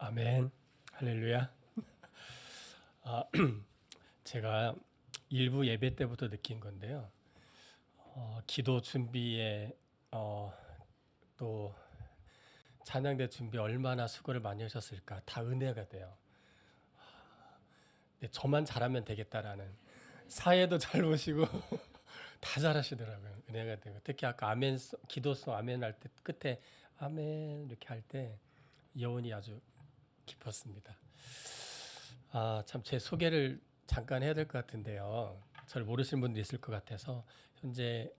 아멘. 할렐루야. 아, 제가 일부 예배 때부터 느낀 건데요. 기도 준비에 또 찬양대 준비 얼마나 수고를 많이 하셨을까. 다 은혜가 돼요. 근데 저만 잘하면 되겠다라는 사회도 잘 보시고 다 잘하시더라고요. 은혜가 되고 특히 아까 아멘 기도송 아멘 할 때 끝에 아멘 이렇게 할 때 여운이 아주 깊었습니다. 참 제 소개를 잠깐 해야 될 것 같은데요. 저를 모르시는 분들이 있을 것 같아서 현재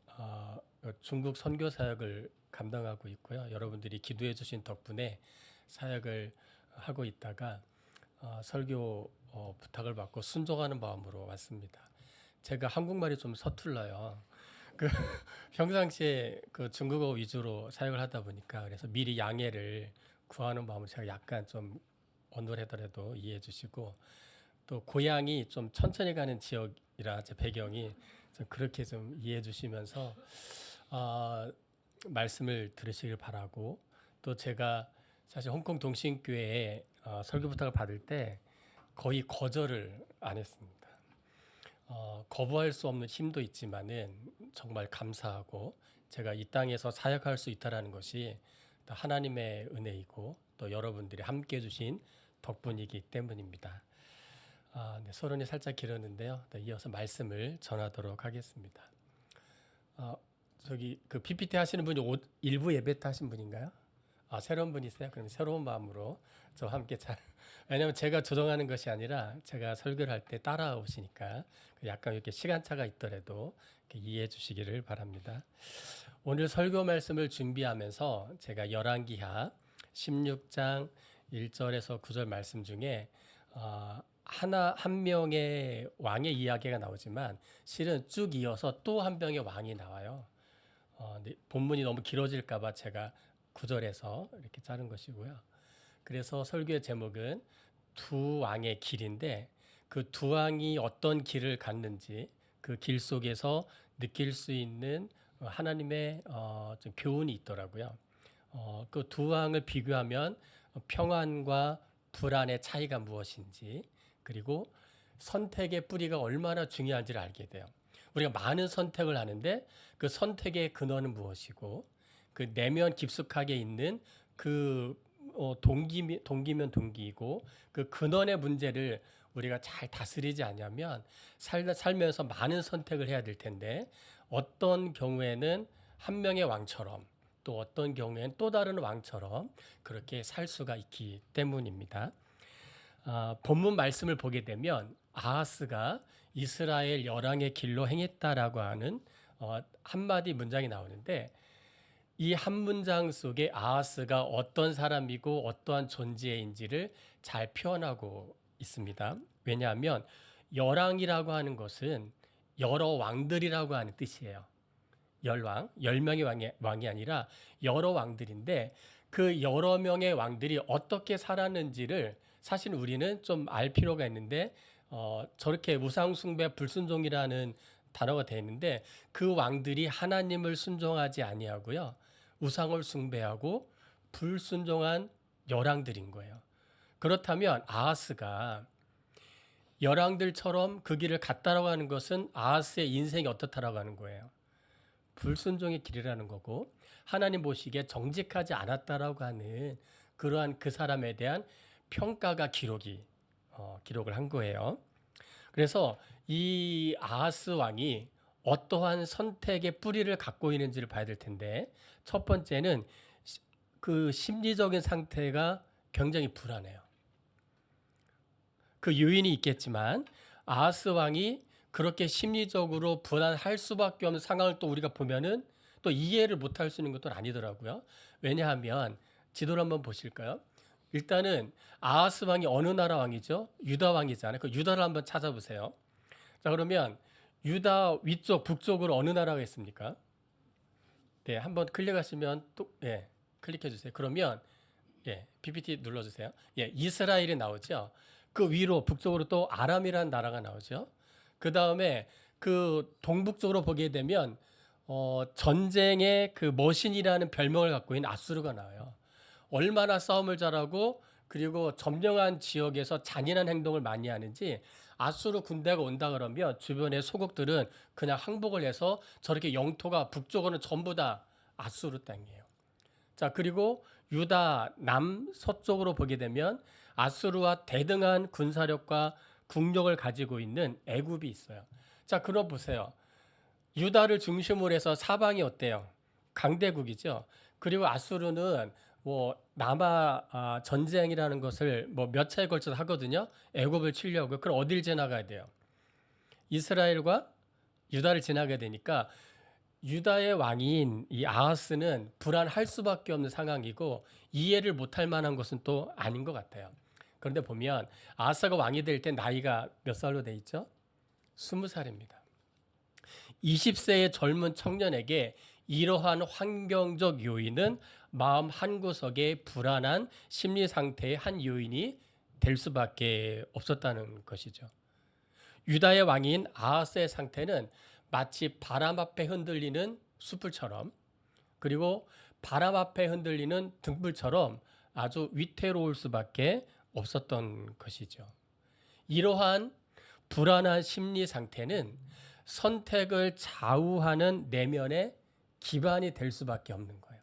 중국 선교 사역을 감당하고 있고요. 여러분들이 기도해 주신 덕분에 사역을 하고 있다가 설교 부탁을 받고 순종하는 마음으로 왔습니다. 제가 한국말이 좀 서툴러요. 그 평상시에 그 중국어 위주로 사역을 하다 보니까 그래서 미리 양해를 구하는 마음을 제가 약간 좀 어눌하더라도 이해해 주시고 또 고향이 좀 천천히 가는 지역이라 제 배경이 좀 그렇게 좀 이해해 주시면서 말씀을 들으시길 바라고 또 제가 사실 홍콩 동신교회에 설교 부탁을 받을 때 거의 거절을 안 했습니다. 거부할 수 없는 힘도 있지만은 정말 감사하고 제가 이 땅에서 사역할 수 있다라는 것이 하나님의 은혜이고 또 여러분들이 함께 해주신 덕분이기 때문입니다. 네, 서론이 살짝 길었는데요. 네, 이어서 말씀을 전하도록 하겠습니다. 저기 그 PPT 하시는 분이 일부 예배 때 하신 분인가요? 새로운 분이세요? 그럼 새로운 마음으로 저와 함께 왜냐하면 제가 조정하는 것이 아니라 제가 설교를 할 때 따라오시니까 약간 이렇게 시간차가 있더라도 이해해 주시기를 바랍니다. 오늘 설교 말씀을 준비하면서 제가 열왕기하 16장 1절에서 9절 말씀 중에 한 명의 왕의 이야기가 나오지만 실은 쭉 이어서 또 한 명의 왕이 나와요. 근데 본문이 너무 길어질까봐 제가 9절에서 이렇게 자른 것이고요. 그래서 설교의 제목은 두 왕의 길인데 그 두 왕이 어떤 길을 갔는지 그 길 속에서 느낄 수 있는 하나님의 좀 교훈이 있더라고요. 그 두 왕을 비교하면 평안과 불안의 차이가 무엇인지 그리고 선택의 뿌리가 얼마나 중요한지를 알게 돼요. 우리가 많은 선택을 하는데 그 선택의 근원은 무엇이고 그 내면 깊숙하게 있는 그 동기면 동기이고 그 근원의 문제를 우리가 잘 다스리지 않으면 살면서 많은 선택을 해야 될 텐데 어떤 경우에는 한 명의 왕처럼 또 어떤 경우에는 또 다른 왕처럼 그렇게 살 수가 있기 때문입니다. 본문 말씀을 보게 되면 아하스가 이스라엘 열왕의 길로 행했다라고 하는 한마디 문장이 나오는데 이 한 문장 속에 아하스가 어떤 사람이고 어떠한 존재인지를 잘 표현하고 있습니다. 왜냐하면 열왕이라고 하는 것은 여러 왕들이라고 하는 뜻이에요. 열왕, 10명의 왕이 아니라 여러 왕들인데 그 여러 명의 왕들이 어떻게 살았는지를 사실 우리는 좀 알 필요가 있는데 저렇게 우상숭배 불순종이라는 단어가 되어 있는데 그 왕들이 하나님을 순종하지 아니하고요. 우상을 숭배하고 불순종한 열왕들인 거예요. 그렇다면 아하스가 열왕들처럼 그 길을 갔다라고 하는 것은 아하스의 인생이 어떻다라고 하는 거예요. 불순종의 길이라는 거고 하나님 보시기에 정직하지 않았다라고 하는 그러한 그 사람에 대한 평가가 기록을 한 거예요. 그래서 이 아하스 왕이 어떠한 선택의 뿌리를 갖고 있는지를 봐야 될 텐데 첫 번째는 그 심리적인 상태가 굉장히 불안해요. 그 요인이 있겠지만 아하스 왕이 그렇게 심리적으로 불안할 수밖에 없는 상황을 또 우리가 보면은 또 이해를 못할 수 있는 것도 아니더라고요. 왜냐하면 지도를 한번 보실까요? 일단은 아하스 왕이 어느 나라 왕이죠? 유다 왕이잖아요. 그 유다를 한번 찾아보세요. 자, 그러면 유다 위쪽 북쪽으로 어느 나라가 있습니까? 네, 한번 클릭하시면 또 클릭해 주세요. 그러면 PPT 눌러 주세요. 이스라엘이 나오죠. 그 위로 북쪽으로 또 아람이라는 나라가 나오죠. 그다음에 그 동북쪽으로 보게 되면 전쟁의 그 머신이라는 별명을 갖고 있는 아수르가 나와요. 얼마나 싸움을 잘하고 그리고 점령한 지역에서 잔인한 행동을 많이 하는지 아수르 군대가 온다 그러면 주변의 소국들은 그냥 항복을 해서 저렇게 영토가 북쪽으로는 전부 다 아수르 땅이에요. 자, 그리고 유다 남서쪽으로 보게 되면 아수르와 대등한 군사력과 국력을 가지고 있는 애굽이 있어요. 자, 그럼 보세요. 유다를 중심으로 해서 사방이 어때요? 강대국이죠. 그리고 아수르는 뭐 남아 전쟁이라는 것을 뭐 몇 차에 걸쳐서 하거든요. 애굽을 치려고. 그럼 어딜 지나가야 돼요? 이스라엘과 유다를 지나게 되니까 유다의 왕인 이 아하스는 불안할 수밖에 없는 상황이고 이해를 못할 만한 것은 또 아닌 것 같아요. 그런데 보면 아하스가 왕이 될 때 나이가 몇 살로 돼 있죠? 20살입니다. 20세의 젊은 청년에게 이러한 환경적 요인은 마음 한구석의 불안한 심리 상태의 한 요인이 될 수밖에 없었다는 것이죠. 유다의 왕인 아하스의 상태는 마치 바람 앞에 흔들리는 숯불처럼, 그리고 바람 앞에 흔들리는 등불처럼 아주 위태로울 수밖에 없었던 것이죠. 이러한 불안한 심리 상태는 선택을 좌우하는 내면의 기반이 될 수밖에 없는 거예요.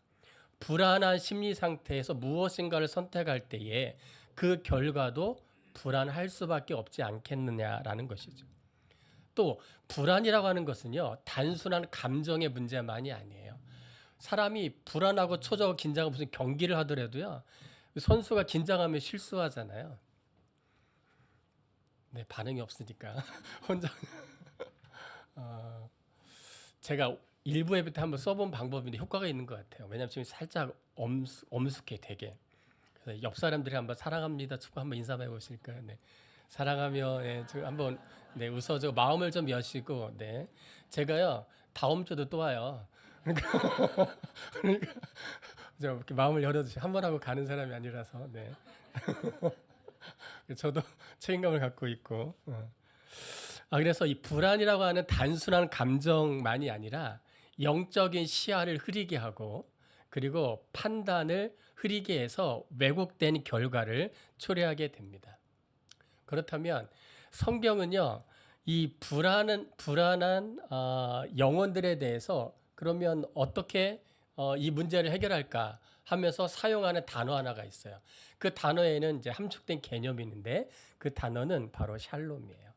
불안한 심리 상태에서 무엇인가를 선택할 때에 그 결과도 불안할 수밖에 없지 않겠느냐라는 것이죠. 또 불안이라고 하는 것은요, 단순한 감정의 문제만이 아니에요. 사람이 불안하고 초조하고 긴장하고 무슨 경기를 하더라도요, 선수가 긴장하면 실수하잖아요. 네, 반응이 없으니까 혼자 제가 일부 앱때 한번 써본 방법인데 효과가 있는 것 같아요. 왜냐하면 지금 살짝 엄숙해 되게. 그래서 옆 사람들이 한번 사랑합니다 축구 한번 인사 해보실까요? 네. 사랑하며 네, 한번 네, 웃어줘 마음을 좀 여시고 네. 제가요 다음 주도 또 와요. 그러니까 좀 이렇게 마음을 열어주시 한 번 하고 가는 사람이 아니라서 네. 저도 책임감을 갖고 있고. 그래서 이 불안이라고 하는 단순한 감정만이 아니라 영적인 시야를 흐리게 하고 그리고 판단을 흐리게 해서 왜곡된 결과를 초래하게 됩니다. 그렇다면 성경은요, 이 불안한 영혼들에 대해서 그러면 어떻게 이 문제를 해결할까 하면서 사용하는 단어 하나가 있어요. 그 단어에는 이제 함축된 개념이 있는데 그 단어는 바로 샬롬이에요.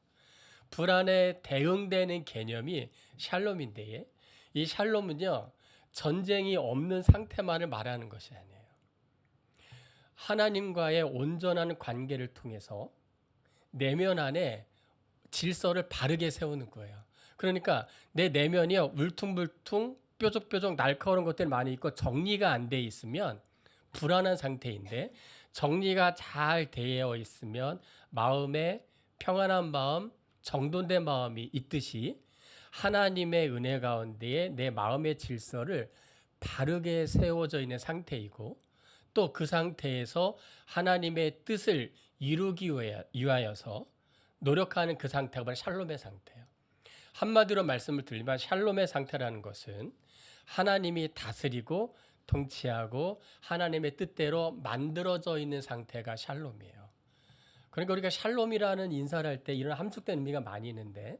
불안에 대응되는 개념이 샬롬인데 이 샬롬은요, 전쟁이 없는 상태만을 말하는 것이 아니에요. 하나님과의 온전한 관계를 통해서 내면 안에 질서를 바르게 세우는 거예요. 그러니까 내 내면이요, 울퉁불퉁 뾰족뾰족 날카로운 것들이 많이 있고 정리가 안 돼 있으면 불안한 상태인데 정리가 잘 되어 있으면 마음에 평안한 마음, 정돈된 마음이 있듯이 하나님의 은혜 가운데에 내 마음의 질서를 바르게 세워져 있는 상태이고 또 그 상태에서 하나님의 뜻을 이루기 위하여서 노력하는 그 상태가 바로 샬롬의 상태예요. 한마디로 말씀을 드리면 샬롬의 상태라는 것은 하나님이 다스리고 통치하고 하나님의 뜻대로 만들어져 있는 상태가 샬롬이에요. 그러니까 우리가 샬롬이라는 인사를 할 때 이런 함축된 의미가 많이 있는데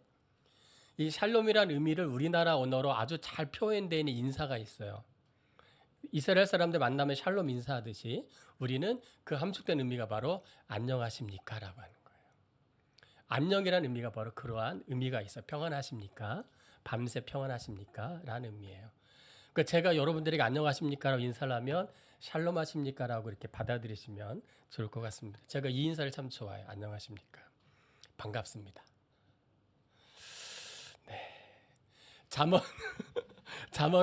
이 샬롬이라는 의미를 우리나라 언어로 아주 잘 표현되어 있는 인사가 있어요. 이스라엘 사람들 만나면 샬롬 인사하듯이 우리는 그 함축된 의미가 바로 안녕하십니까 라고 하는 거예요. 안녕이라는 의미가 바로 그러한 의미가 있어요. 평안하십니까? 밤새 평안하십니까? 라는 의미예요. 그러니까 제가 여러분들에게 안녕하십니까? 라고 인사를 하면 샬롬 하십니까? 라고 이렇게 받아들이시면 좋을 것 같습니다. 제가 이 인사를 참 좋아해요. 안녕하십니까? 반갑습니다. 네. 잠언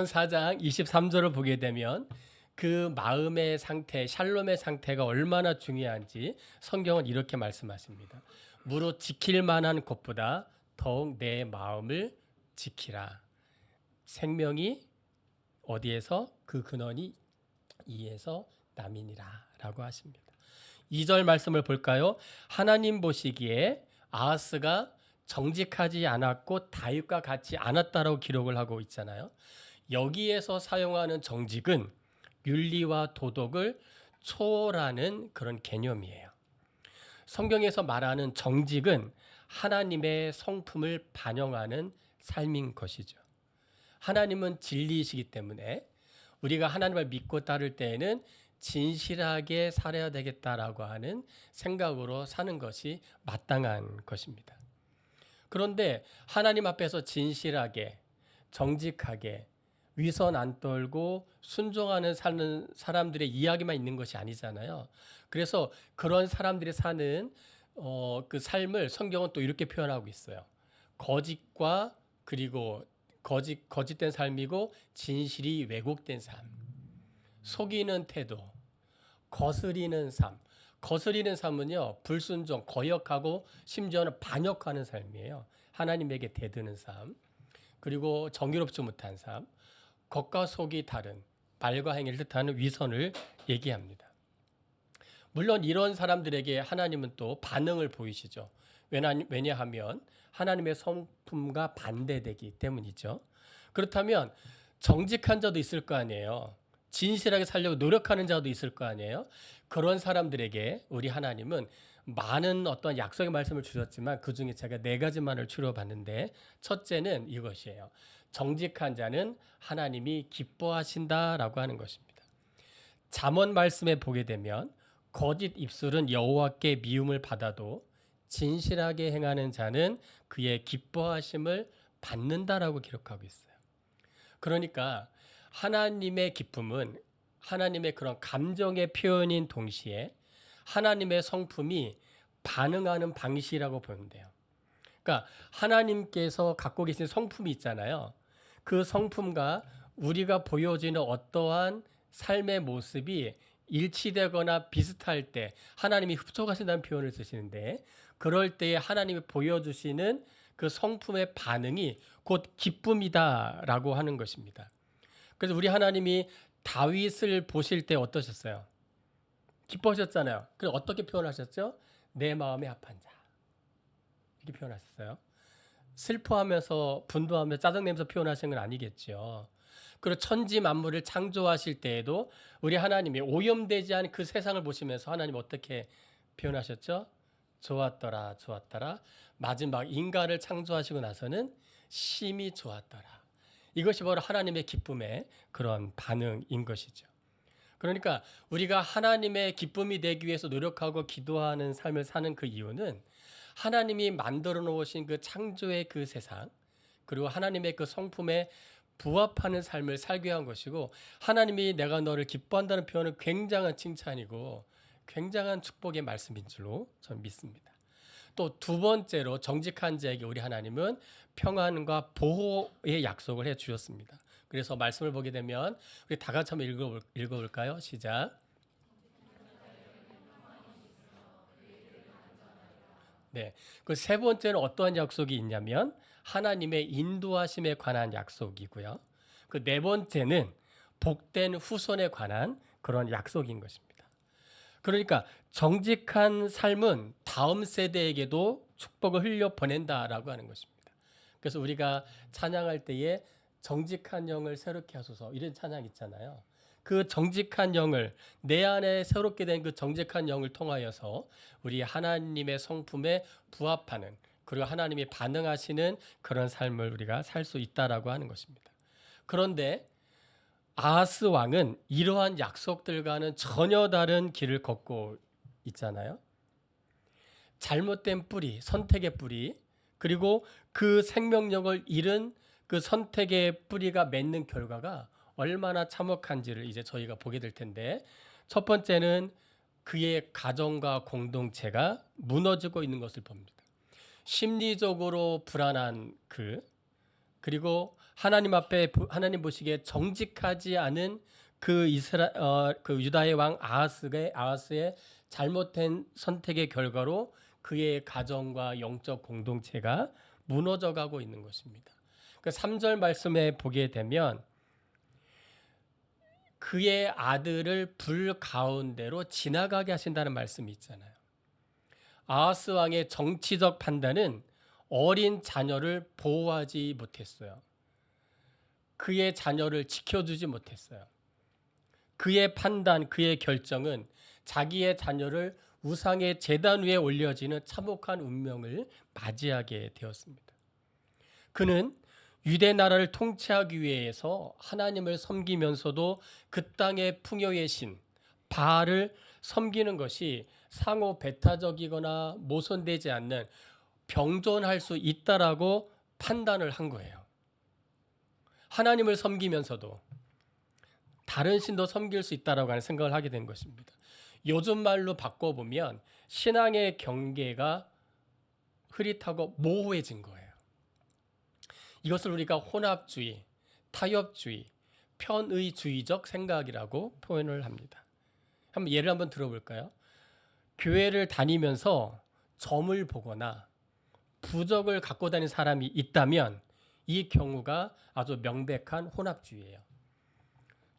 4장 23절을 보게 되면 그 마음의 상태, 샬롬의 상태가 얼마나 중요한지 성경은 이렇게 말씀하십니다. 무릇 지킬 만한 것보다 더욱 내 마음을 지키라. 생명이 어디에서? 그 근원이 이에서 남이니라 라고 하십니다. 2절 말씀을 볼까요? 하나님 보시기에 아하스가 정직하지 않았고 다윗과 같지 않았다라고 기록을 하고 있잖아요. 여기에서 사용하는 정직은 윤리와 도덕을 초라는 그런 개념이에요. 성경에서 말하는 정직은 하나님의 성품을 반영하는 삶인 것이죠. 하나님은 진리이시기 때문에 우리가 하나님을 믿고 따를 때에는 진실하게 살아야 되겠다라고 하는 생각으로 사는 것이 마땅한 것입니다. 그런데 하나님 앞에서 진실하게, 정직하게, 위선 안 떨고 순종하는 사는 사람들의 이야기만 있는 것이 아니잖아요. 그래서 그런 사람들이 사는 그 삶을 성경은 또 이렇게 표현하고 있어요. 거짓과 그리고 거짓된 삶이고 진실이 왜곡된 삶, 속이는 태도, 거스리는 삶. 거스리는 삶은요, 불순종, 거역하고 심지어는 반역하는 삶이에요. 하나님에게 대드는 삶, 그리고 정의롭지 못한 삶, 겉과 속이 다른 말과 행위를 뜻하는 위선을 얘기합니다. 물론 이런 사람들에게 하나님은 또 반응을 보이시죠. 왜냐하면 하나님의 성품과 반대되기 때문이죠. 그렇다면 정직한 자도 있을 거 아니에요. 진실하게 살려고 노력하는 자도 있을 거 아니에요. 그런 사람들에게 우리 하나님은 많은 어떤 약속의 말씀을 주셨지만 그중에 제가 4가지만을 추려봤는데, 첫째는 이것이에요. 정직한 자는 하나님이 기뻐하신다라고 하는 것입니다. 잠언 말씀에 보게 되면 거짓 입술은 여호와께 미움을 받아도 진실하게 행하는 자는 그의 기뻐하심을 받는다라고 기록하고 있어요. 그러니까 하나님의 기쁨은 하나님의 그런 감정의 표현인 동시에 하나님의 성품이 반응하는 방식이라고 보면 돼요. 그러니까 하나님께서 갖고 계신 성품이 있잖아요. 그 성품과 우리가 보여지는 어떠한 삶의 모습이 일치되거나 비슷할 때 하나님이 흡족하신다는 표현을 쓰시는데, 그럴 때에 하나님이 보여주시는 그 성품의 반응이 곧 기쁨이다라고 하는 것입니다. 그래서 우리 하나님이 다윗을 보실 때 어떠셨어요? 기뻐하셨잖아요. 그래서 어떻게 표현하셨죠? 내 마음에 합한 자. 이렇게 표현하셨어요. 슬퍼하면서 분노하면서 짜증내면서 표현하신 건 아니겠죠. 그리고 천지 만물을 창조하실 때에도 우리 하나님이 오염되지 않은 그 세상을 보시면서 하나님 어떻게 표현하셨죠? 좋았더라, 좋았더라. 마지막 인간을 창조하시고 나서는 심히 좋았더라. 이것이 바로 하나님의 기쁨의 그런 반응인 것이죠. 그러니까 우리가 하나님의 기쁨이 되기 위해서 노력하고 기도하는 삶을 사는 그 이유는 하나님이 만들어 놓으신 그 창조의 그 세상, 그리고 하나님의 그 성품에 부합하는 삶을 살게 한 것이고, 하나님이 내가 너를 기뻐한다는 표현은 굉장한 칭찬이고 굉장한 축복의 말씀인 줄로 저는 믿습니다. 또 두 번째로 정직한 자에게 우리 하나님은 평안과 보호의 약속을 해 주셨습니다. 그래서 말씀을 보게 되면 우리 다 같이 한번 읽어볼까요? 시작. 네, 그 세 번째는 어떠한 약속이 있냐면 하나님의 인도하심에 관한 약속이고요. 그 네 번째는 복된 후손에 관한 그런 약속인 것입니다. 그러니까 정직한 삶은 다음 세대에게도 축복을 흘려 보낸다라고 하는 것입니다. 그래서 우리가 찬양할 때에 정직한 영을 새롭게 하소서, 이런 찬양 있잖아요. 그 정직한 영을, 내 안에 새롭게 된 그 정직한 영을 통하여서 우리 하나님의 성품에 부합하는, 그리고 하나님이 반응하시는 그런 삶을 우리가 살 수 있다라고 하는 것입니다. 그런데 아하스 왕은 이러한 약속들과는 전혀 다른 길을 걷고 있잖아요. 잘못된 뿌리, 선택의 뿌리, 그리고 그 생명력을 잃은 그 선택의 뿌리가 맺는 결과가 얼마나 참혹한지를 이제 저희가 보게 될 텐데, 첫 번째는 그의 가정과 공동체가 무너지고 있는 것을 봅니다. 심리적으로 불안한 그리고 하나님 앞에 하나님 보시기에 정직하지 않은 그 유다의 왕 아하스의 잘못된 선택의 결과로 그의 가정과 영적 공동체가 무너져 가고 있는 것입니다. 그 3절 말씀에 보게 되면 그의 아들을 불 가운데로 지나가게 하신다는 말씀이 있잖아요. 아하스 왕의 정치적 판단은 어린 자녀를 보호하지 못했어요. 그의 자녀를 지켜주지 못했어요. 그의 판단, 그의 결정은 자기의 자녀를 우상의 제단 위에 올려지는 참혹한 운명을 맞이하게 되었습니다. 그는 유대 나라를 통치하기 위해서 하나님을 섬기면서도 그 땅의 풍요의 신 바알을 섬기는 것이 상호 배타적이거나 모순되지 않는 병존할 수 있다라고 판단을 한 거예요. 하나님을 섬기면서도 다른 신도 섬길 수 있다라고 하는 생각을 하게 된 것입니다. 요즘 말로 바꿔보면 신앙의 경계가 흐릿하고 모호해진 거예요. 이것을 우리가 혼합주의, 타협주의, 편의주의적 생각이라고 표현을 합니다. 한번 예를 한번 들어볼까요? 교회를 다니면서 점을 보거나 부적을 갖고 다니는 사람이 있다면 이 경우가 아주 명백한 혼합주의예요.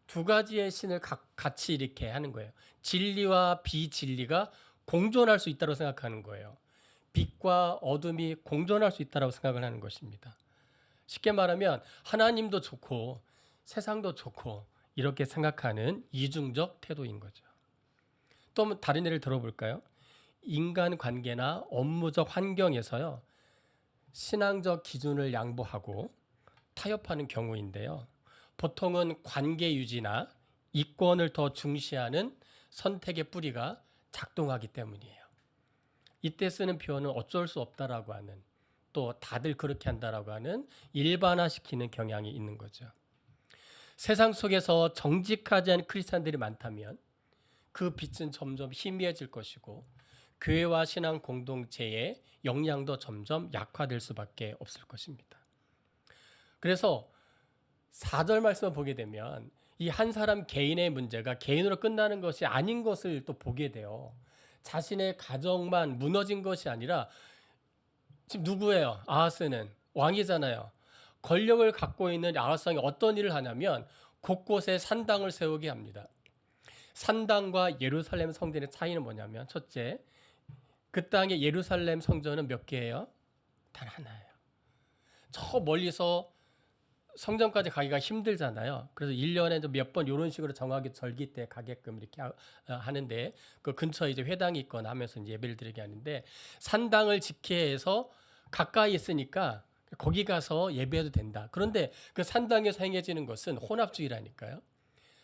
두 가지의 신을 같이 이렇게 하는 거예요. 진리와 비진리가 공존할 수 있다고 생각하는 거예요. 빛과 어둠이 공존할 수 있다고 생각을 하는 것입니다. 쉽게 말하면 하나님도 좋고 세상도 좋고 이렇게 생각하는 이중적 태도인 거죠. 또 다른 예를 들어볼까요? 인간 관계나 업무적 환경에서요. 신앙적 기준을 양보하고 타협하는 경우인데요. 보통은 관계 유지나 이권을 더 중시하는 선택의 뿌리가 작동하기 때문이에요. 이때 쓰는 표현은 어쩔 수 없다라고 하는, 또 다들 그렇게 한다라고 하는 일반화시키는 경향이 있는 거죠. 세상 속에서 정직하지 않은 크리스찬들이 많다면 그 빛은 점점 희미해질 것이고 교회와 신앙 공동체의 역량도 점점 약화될 수밖에 없을 것입니다. 그래서 4절 말씀을 보게 되면 이 한 사람 개인의 문제가 개인으로 끝나는 것이 아닌 것을 또 보게 돼요. 자신의 가정만 무너진 것이 아니라 지금 누구예요? 아하스는 왕이잖아요. 권력을 갖고 있는 아하스 왕이 어떤 일을 하냐면 곳곳에 산당을 세우게 합니다. 산당과 예루살렘 성전의 차이는 뭐냐면 첫째, 그 땅의 예루살렘 성전은 몇 개예요? 단 하나예요. 저 멀리서 성전까지 가기가 힘들잖아요. 그래서 1년에 몇 번 이런 식으로 정하게 절기 때 가게끔 이렇게 하는데 그 근처에 이제 회당이 있거나 하면서 이제 예배를 드리게 하는데 산당을 지키해서 가까이 있으니까 거기 가서 예배해도 된다. 그런데 그 산당에서 행해지는 것은 혼합주의라니까요.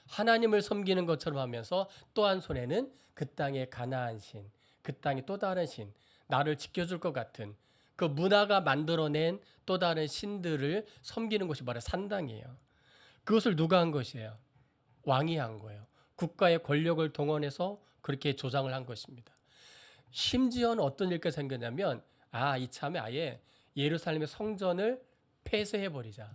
하나님을 섬기는 것처럼 하면서 또 한 손에는 그 땅의 가나안 신, 그 땅의 또 다른 신, 나를 지켜줄 것 같은 그 문화가 만들어낸 또 다른 신들을 섬기는 것이 바로 산당이에요. 그것을 누가 한 것이에요? 왕이 한 거예요. 국가의 권력을 동원해서 그렇게 조장을 한 것입니다. 심지어는 어떤 일이 생겼냐면 이참에 아예 예루살렘의 성전을 폐쇄해버리자.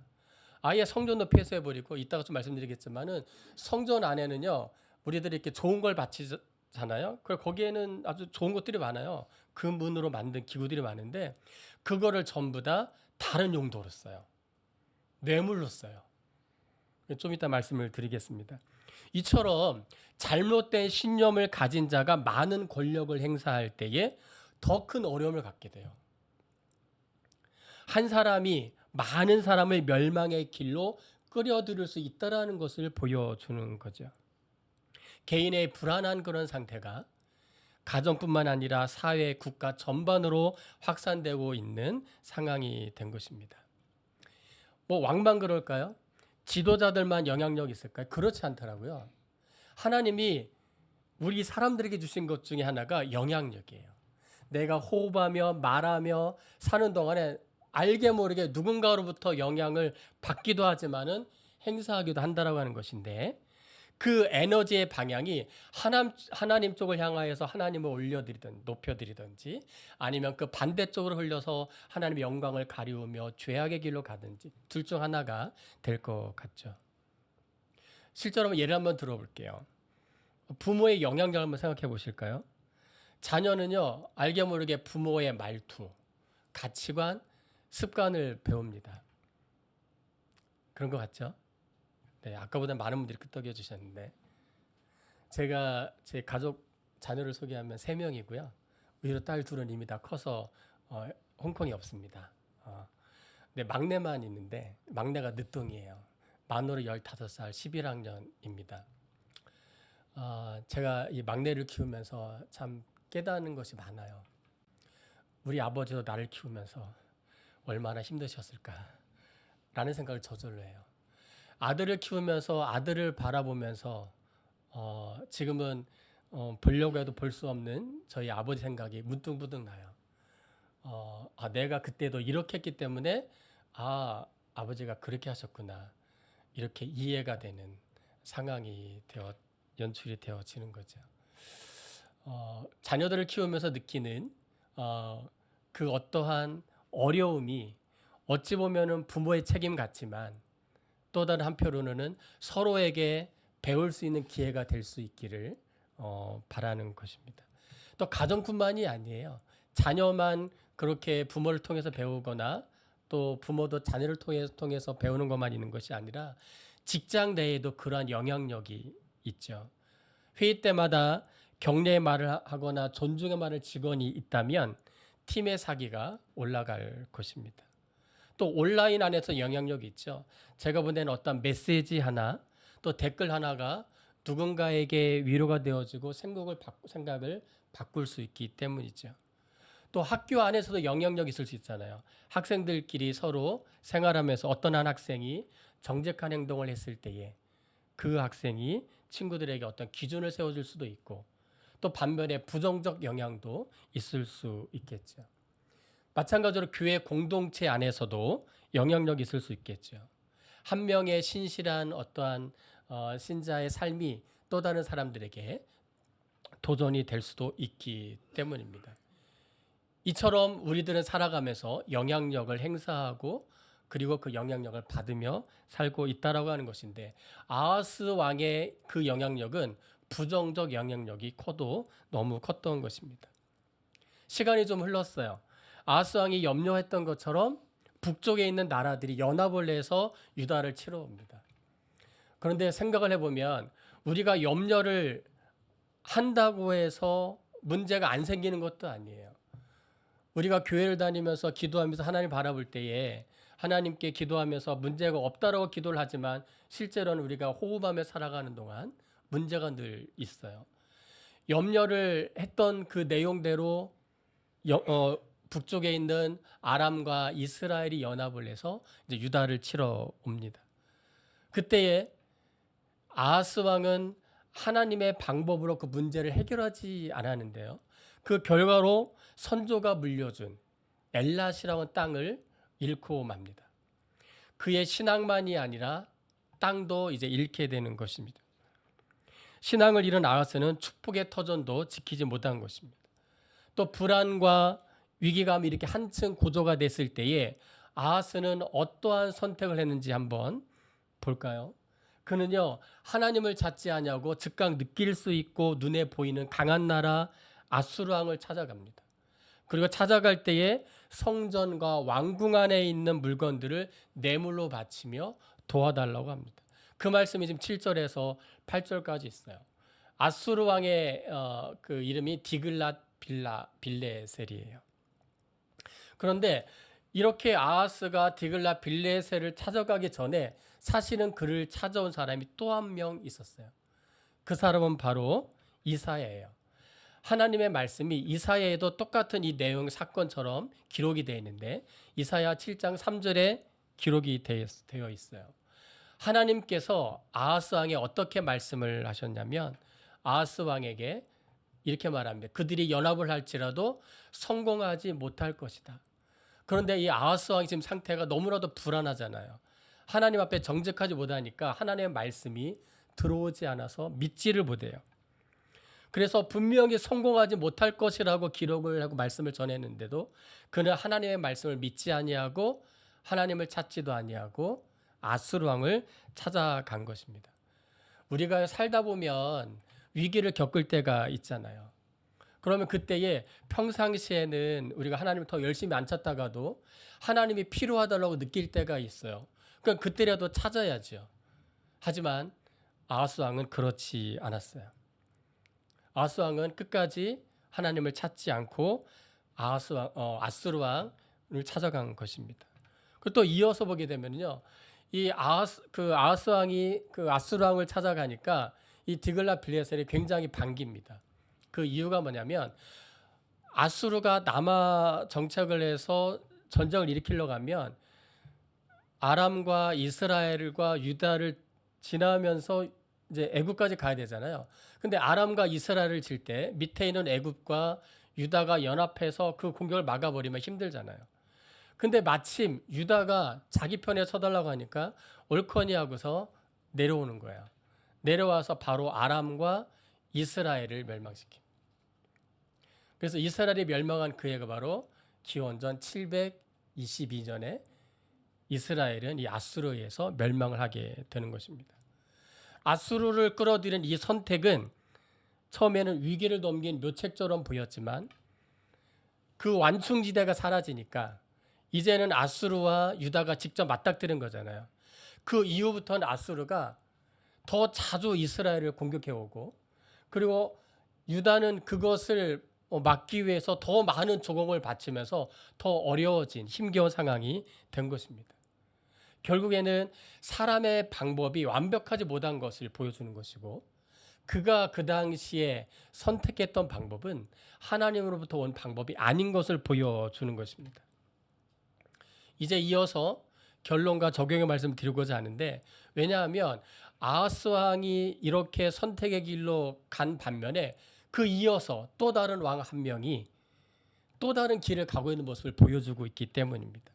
아예 성전도 폐쇄해버리고 이따가 좀 말씀드리겠지만은 성전 안에는요 우리들이 이렇게 좋은 걸 바치잖아요. 그리고 거기에는 아주 좋은 것들이 많아요. 금문으로 만든 기구들이 많은데 그거를 전부 다 다른 용도로 써요. 뇌물로 써요. 좀 이따 말씀을 드리겠습니다. 이처럼 잘못된 신념을 가진 자가 많은 권력을 행사할 때에 더 큰 어려움을 갖게 돼요. 한 사람이 많은 사람을 멸망의 길로 끌어들일 수 있다는 것을 보여주는 거죠. 개인의 불안한 그런 상태가 가정뿐만 아니라 사회, 국가 전반으로 확산되고 있는 상황이 된 것입니다. 뭐 왕만 그럴까요? 지도자들만 영향력이 있을까요? 그렇지 않더라고요. 하나님이 우리 사람들에게 주신 것 중에 하나가 영향력이에요. 내가 호흡하며 말하며 사는 동안에 알게 모르게 누군가로부터 영향을 받기도 하지만은 행사하기도 한다라고 하는 것인데 그 에너지의 방향이 하나님 쪽을 향하여서 하나님을 올려드리든 높여드리든지 아니면 그 반대쪽으로 흘려서 하나님의 영광을 가리우며 죄악의 길로 가든지 둘 중 하나가 될 것 같죠. 실제로 예를 한번 들어볼게요. 부모의 영향력을 한번 생각해 보실까요? 자녀는요 알게 모르게 부모의 말투, 가치관, 습관을 배웁니다. 그런 것 같죠? 네, 아까보다 많은 분들이 끄떡여 주셨는데 제가 제 가족 자녀를 소개하면 3명이고요. 의외로 딸 둘은 이미 다 커서 홍콩이 없습니다. 네, 막내만 있는데 막내가 늦둥이에요. 만으로 15살 11학년입니다. 제가 이 막내를 키우면서 참 깨닫는 것이 많아요. 우리 아버지도 나를 키우면서 얼마나 힘드셨을까라는 생각을 저절로 해요. 아들을 키우면서 아들을 바라보면서 지금은 보려고 해도 볼 수 없는 저희 아버지 생각이 문득문득 나요. 내가 그때도 이렇게 했기 때문에 아버지가 그렇게 하셨구나, 이렇게 이해가 되는 상황이 연출이 되어지는 거죠. 자녀들을 키우면서 느끼는 그 어떠한 어려움이 어찌 보면은 부모의 책임 같지만 또 다른 한편으로는 서로에게 배울 수 있는 기회가 될 수 있기를 바라는 것입니다. 또 가정뿐만이 아니에요. 자녀만 그렇게 부모를 통해서 배우거나 또 부모도 자녀를 통해서 배우는 것만 있는 것이 아니라 직장 내에도 그러한 영향력이 있죠. 회의 때마다 격려의 말을 하거나 존중의 말을 직원이 있다면 팀의 사기가 올라갈 것입니다. 또 온라인 안에서 영향력이 있죠. 제가 보낸 어떤 메시지 하나, 또 댓글 하나가 누군가에게 위로가 되어지고 생각을 바꿀 수 있기 때문이죠. 또 학교 안에서도 영향력이 있을 수 있잖아요. 학생들끼리 서로 생활하면서 어떤 한 학생이 정직한 행동을 했을 때에 그 학생이 친구들에게 어떤 기준을 세워줄 수도 있고, 또 반면에 부정적 영향도 있을 수 있겠죠. 마찬가지로 교회 공동체 안에서도 영향력이 있을 수 있겠죠. 한 명의 신실한 어떠한 신자의 삶이 또 다른 사람들에게 도전이 될 수도 있기 때문입니다. 이처럼 우리들은 살아가면서 영향력을 행사하고 그리고 그 영향력을 받으며 살고 있다라고 하는 것인데, 아하스 왕의 그 영향력은 부정적 영향력이 커도 너무 컸던 것입니다. 시간이 좀 흘렀어요. 아하스 왕이 염려했던 것처럼 북쪽에 있는 나라들이 연합을 해서 유다를 치러 옵니다. 그런데 생각을 해보면 우리가 염려를 한다고 해서 문제가 안 생기는 것도 아니에요. 우리가 교회를 다니면서 기도하면서 하나님 바라볼 때에 하나님께 기도하면서 문제가 없다라고 기도를 하지만 실제로는 우리가 호흡하며 살아가는 동안 문제가 늘 있어요. 염려를 했던 그 내용대로 북쪽에 있는 아람과 이스라엘이 연합을 해서 이제 유다를 치러 옵니다. 그때에 아하스 왕은 하나님의 방법으로 그 문제를 해결하지 않았는데요. 그 결과로 선조가 물려준 엘랏이라는 땅을 잃고 맙니다. 그의 신앙만이 아니라 땅도 이제 잃게 되는 것입니다. 신앙을 잃은 아하스는 축복의 터전도 지키지 못한 것입니다. 또 불안과 위기감이 이렇게 한층 고조가 됐을 때에 아하스는 어떠한 선택을 했는지 한번 볼까요? 그는요, 하나님을 찾지 아니하고 즉각 느낄 수 있고 눈에 보이는 강한 나라 아수르 왕을 찾아갑니다. 그리고 찾아갈 때에 성전과 왕궁 안에 있는 물건들을 뇌물로 바치며 도와달라고 합니다. 그 말씀이 지금 7절에서 8절까지 있어요. 아수르 왕의 그 이름이 디글랏 빌레셀이에요. 그런데 이렇게 아하스가 디글랏 빌레셀을 찾아가기 전에 사실은 그를 찾아온 사람이 또 한 명 있었어요. 그 사람은 바로 이사야예요. 하나님의 말씀이 이사야에도 똑같은 이 내용 사건처럼 기록이 되어 있는데 이사야 7장 3절에 기록이 되어 있어요. 하나님께서 아하스 왕에 어떻게 말씀을 하셨냐면 아하스 왕에게 이렇게 말합니다. 그들이 연합을 할지라도 성공하지 못할 것이다. 그런데 이 아하스 왕이 지금 상태가 너무나도 불안하잖아요. 하나님 앞에 정직하지 못하니까 하나님의 말씀이 들어오지 않아서 믿지를 못해요. 그래서 분명히 성공하지 못할 것이라고 기록을 하고 말씀을 전했는데도 그는 하나님의 말씀을 믿지 아니하고 하나님을 찾지도 아니하고 아수르 왕을 찾아간 것입니다. 우리가 살다 보면 위기를 겪을 때가 있잖아요. 그러면 그때에 평상시에는 우리가 하나님을 더 열심히 안 찾다가도 하나님이 필요하다고 느낄 때가 있어요. 그러니까 그때라도 찾아야죠. 하지만 아하스 왕은 그렇지 않았어요. 아하스 왕은 끝까지 하나님을 찾지 않고 아수르 왕을 찾아간 것입니다. 그리고 또 이어서 보게 되면요, 이 아하스 왕이 그 아수르 왕을 찾아가니까 이 디글라 빌레셀이 굉장히 반깁니다. 그 이유가 뭐냐면 아수르가 남아 정착을 해서 전쟁을 일으키려고 하면 아람과 이스라엘과 유다를 지나면서 이제 애굽까지 가야 되잖아요. 근데 아람과 이스라엘을 칠 때 밑에 있는 애굽과 유다가 연합해서 그 공격을 막아버리면 힘들잖아요. 근데 마침 유다가 자기 편에 서달라고 하니까 옳거니 하고서 내려오는 거예요. 내려와서 바로 아람과 이스라엘을 멸망시킵니다. 그래서 이스라엘이 멸망한 그 해가 바로 기원전 722년에 이스라엘은 이 아수르에 의해서 멸망을 하게 되는 것입니다. 아수르를 끌어들인 이 선택은 처음에는 위기를 넘긴 묘책처럼 보였지만 그 완충지대가 사라지니까 이제는 아수르와 유다가 직접 맞닥뜨린 거잖아요. 그 이후부터는 아수르가 더 자주 이스라엘을 공격해 오고 그리고 유다는 그것을 막기 위해서 더 많은 조공을 바치면서 더 어려워진 힘겨운 상황이 된 것입니다. 결국에는 사람의 방법이 완벽하지 못한 것을 보여주는 것이고 그가 그 당시에 선택했던 방법은 하나님으로부터 온 방법이 아닌 것을 보여주는 것입니다. 이제 이어서 결론과 적용의 말씀을 드리고자 하는데 왜냐하면 아하스 왕이 이렇게 선택의 길로 간 반면에 그 이어서 또 다른 왕 한 명이 또 다른 길을 가고 있는 모습을 보여주고 있기 때문입니다.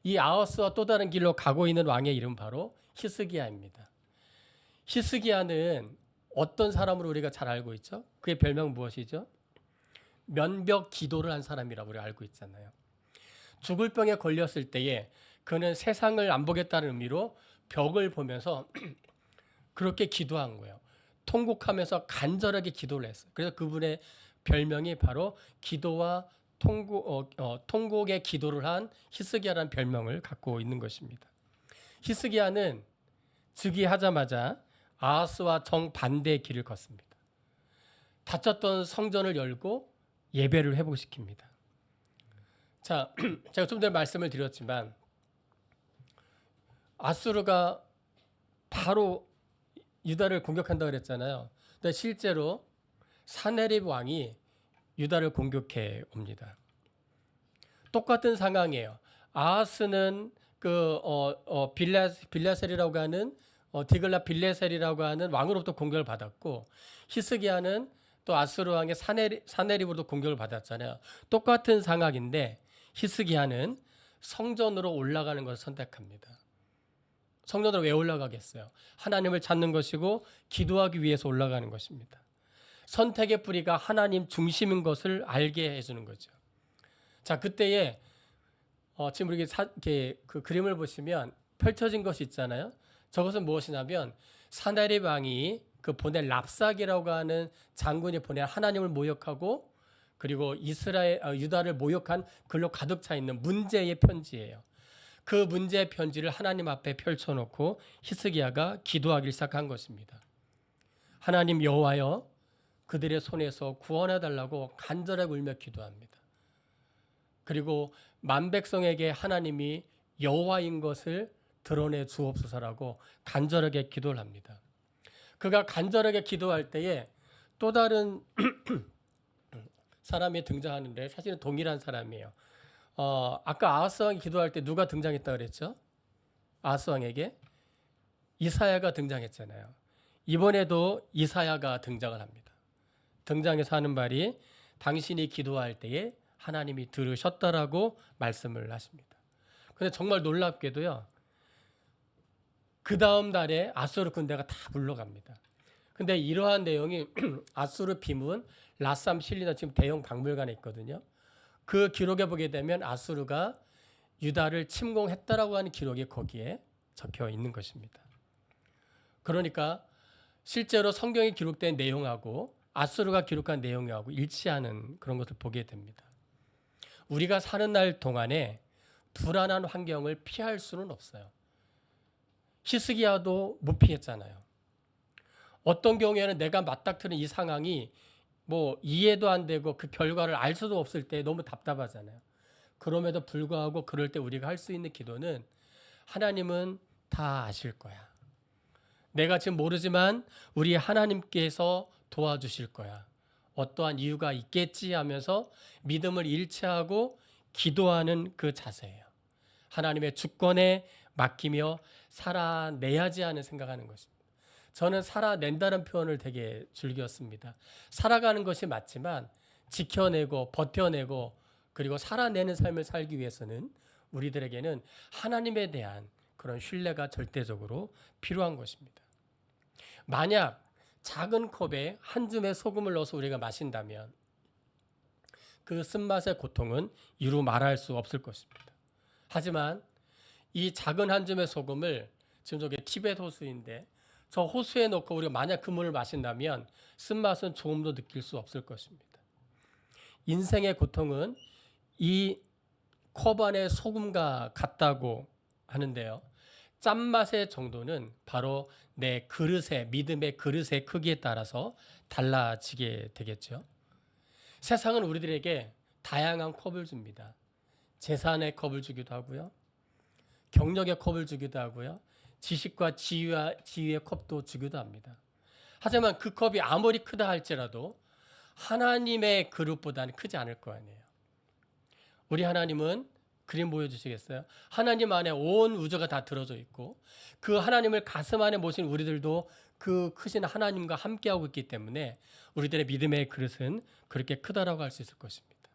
이 아하스와 또 다른 길로 가고 있는 왕의 이름 바로 히스기야입니다. 히스기야는 어떤 사람으로 우리가 잘 알고 있죠? 그의 별명 무엇이죠? 면벽 기도를 한 사람이라고 우리가 알고 있잖아요. 죽을 병에 걸렸을 때에 그는 세상을 안 보겠다는 의미로 벽을 보면서 그렇게 기도한 거예요. 통곡하면서 간절하게 기도를 했어요. 그래서 그분의 별명이 바로 기도와 통곡의 기도를 한 히스기야라는 별명을 갖고 있는 것입니다. 히스기야는 즉위하자마자 아하스와 정반대의 길을 걷습니다. 닫혔던 성전을 열고 예배를 회복시킵니다. 자, 제가 좀 전에 말씀을 드렸지만 아수르가 바로 유다를 공격한다고 그랬잖아요. 근데 실제로 사네립 왕이 유다를 공격해 옵니다. 똑같은 상황이에요. 아하스는 빌레셀이라고 하는 디글라 빌레셀이라고 하는 왕으로부터 공격을 받았고 히스기야는 또 아수르 왕의 사네립으로도 공격을 받았잖아요. 똑같은 상황인데 히스기야는 성전으로 올라가는 것을 선택합니다. 성전으로 왜 올라가겠어요? 하나님을 찾는 것이고 기도하기 위해서 올라가는 것입니다. 선택의 뿌리가 하나님 중심인 것을 알게 해주는 거죠. 자, 그때에 지금 이렇게 그 그림을 보시면 펼쳐진 것이 있잖아요. 저것은 무엇이냐면 사네립 왕이 그 보낸 랍삭이라고 하는 장군이 보낸 하나님을 모욕하고 그리고 유다를 모욕한 글로 가득 차 있는 문제의 편지예요. 그 문제의 편지를 하나님 앞에 펼쳐놓고 히스기야가 기도하기 시작한 것입니다. 하나님 여호와여 그들의 손에서 구원해 달라고 간절하게 울며 기도합니다. 그리고 만백성에게 하나님이 여호와인 것을 드러내 주옵소서라고 간절하게 기도를 합니다. 그가 간절하게 기도할 때에 또 다른 사람이 등장하는데 사실은 동일한 사람이에요. 아까 아하스 왕이 기도할 때 누가 등장했다 그랬죠? 아하스 왕에게 이사야가 등장했잖아요. 이번에도 이사야가 등장을 합니다. 등장해서 하는 말이 당신이 기도할 때에 하나님이 들으셨다라고 말씀을 하십니다. 근데 정말 놀랍게도요. 그 다음 달에 아수르 군대가 다 물러갑니다. 근데 이러한 내용이 아수르 비문 라삼 실리나 지금 대형 박물관에 있거든요. 그 기록에 보게 되면 아수르가 유다를 침공했다라고 하는 기록이 거기에 적혀 있는 것입니다. 그러니까 실제로 성경에 기록된 내용하고 아수르가 기록한 내용하고 일치하는 그런 것을 보게 됩니다. 우리가 사는 날 동안에 불안한 환경을 피할 수는 없어요. 히스기야도 못 피했잖아요. 어떤 경우에는 내가 맞닥뜨린 이 상황이 뭐 이해도 안 되고 그 결과를 알 수도 없을 때 너무 답답하잖아요. 그럼에도 불구하고 그럴 때 우리가 할 수 있는 기도는 하나님은 다 아실 거야. 내가 지금 모르지만 우리 하나님께서 도와주실 거야. 어떠한 이유가 있겠지 하면서 믿음을 일치하고 기도하는 그 자세예요. 하나님의 주권에 맡기며 살아내야지 하는 생각하는 것입니다. 저는 살아낸다는 표현을 되게 즐겼습니다. 살아가는 것이 맞지만 지켜내고 버텨내고 그리고 살아내는 삶을 살기 위해서는 우리들에게는 하나님에 대한 그런 신뢰가 절대적으로 필요한 것입니다. 만약 작은 컵에 한 줌의 소금을 넣어서 우리가 마신다면 그 쓴맛의 고통은 이루 말할 수 없을 것입니다. 하지만 이 작은 한 줌의 소금을 지금 저게 티베트 호수인데 저 호수에 넣고 우리가 만약 그 물을 마신다면 쓴맛은 조금도 느낄 수 없을 것입니다. 인생의 고통은 이 컵 안의 소금과 같다고 하는데요. 짠맛의 정도는 바로 내 그릇의 믿음의 그릇의 크기에 따라서 달라지게 되겠죠. 세상은 우리들에게 다양한 컵을 줍니다. 재산의 컵을 주기도 하고요. 경력의 컵을 주기도 하고요. 지식과 지위의 컵도 주기도 합니다. 하지만 그 컵이 아무리 크다 할지라도 하나님의 그릇보다는 크지 않을 거 아니에요. 우리 하나님은 그림 보여주시겠어요? 하나님 안에 온 우주가 다 들어져 있고 그 하나님을 가슴 안에 모신 우리들도 그 크신 하나님과 함께하고 있기 때문에 우리들의 믿음의 그릇은 그렇게 크다라고 할 수 있을 것입니다.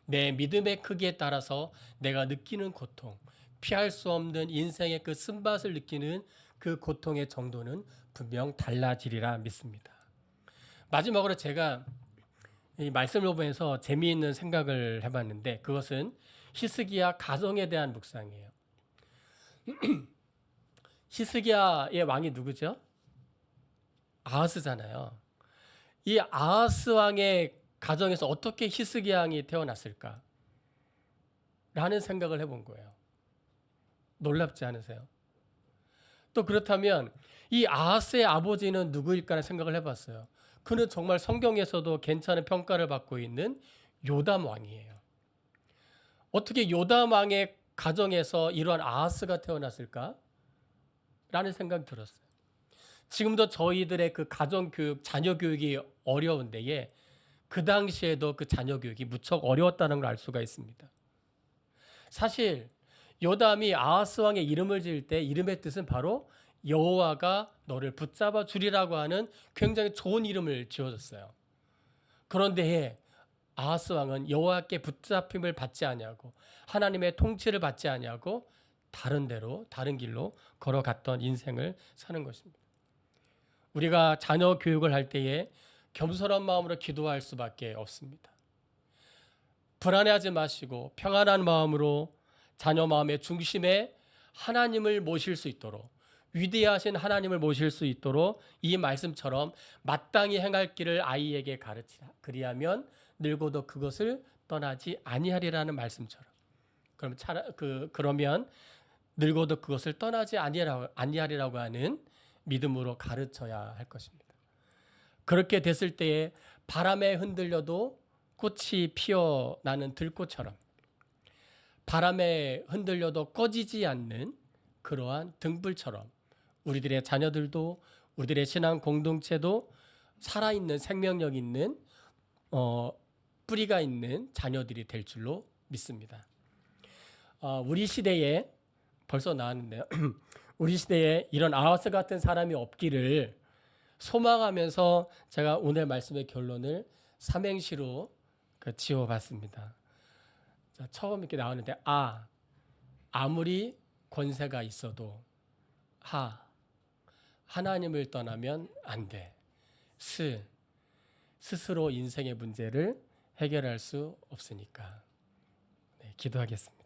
내 믿음의 크기에 따라서 내가 느끼는 고통, 피할 수 없는 인생의 그 쓴맛을 느끼는 그 고통의 정도는 분명 달라지리라 믿습니다. 마지막으로 제가 이 말씀을 보면서 재미있는 생각을 해봤는데 그것은 히스기야 가정에 대한 묵상이에요. 히스기야의 왕이 누구죠? 아하스잖아요. 이 아하스 왕의 가정에서 어떻게 히스기야 왕이 태어났을까? 라는 생각을 해본 거예요. 놀랍지 않으세요? 또 그렇다면 이 아하스의 아버지는 누구일까라는 생각을 해봤어요. 그는 정말 성경에서도 괜찮은 평가를 받고 있는 요담 왕이에요. 어떻게 요담 왕의 가정에서 이러한 아하스가 태어났을까? 라는 생각이 들었어요. 지금도 저희들의 그 가정 교육, 자녀 교육이 어려운데에 그 당시에도 그 자녀 교육이 무척 어려웠다는 걸 알 수가 있습니다. 사실 요담이 아하스 왕의 이름을 지을 때 이름의 뜻은 바로 여호와가 너를 붙잡아 주리라고 하는 굉장히 좋은 이름을 지어줬어요. 그런데 아하스 왕은 여호와께 붙잡힘을 받지 아니하고 하나님의 통치를 받지 아니하고 다른 데로 다른 길로 걸어갔던 인생을 사는 것입니다. 우리가 자녀 교육을 할 때에 겸손한 마음으로 기도할 수밖에 없습니다. 불안해하지 마시고 평안한 마음으로 자녀 마음의 중심에 하나님을 모실 수 있도록 위대하신 하나님을 모실 수 있도록 이 말씀처럼 마땅히 행할 길을 아이에게 가르치라. 그리하면 늙어도 그것을 떠나지 아니하리라는 말씀처럼. 그러면 늙어도 그것을 떠나지 아니하리라고 하는 믿음으로 가르쳐야 할 것입니다. 그렇게 됐을 때에 바람에 흔들려도 꽃이 피어나는 들꽃처럼 바람에 흔들려도 꺼지지 않는 그러한 등불처럼 우리들의 자녀들도 우리들의 신앙 공동체도 살아있는 생명력 있는 뿌리가 있는 자녀들이 될 줄로 믿습니다. 우리 시대에 벌써 나왔는데요. 우리 시대에 이런 아하스 같은 사람이 없기를 소망하면서 제가 오늘 말씀의 결론을 삼행시로 지어봤습니다. 자, 처음 이렇게 나오는데 아무리 권세가 있어도 하나님을 떠나면 안 돼. 스스로 인생의 문제를 해결할 수 없으니까. 네, 기도하겠습니다.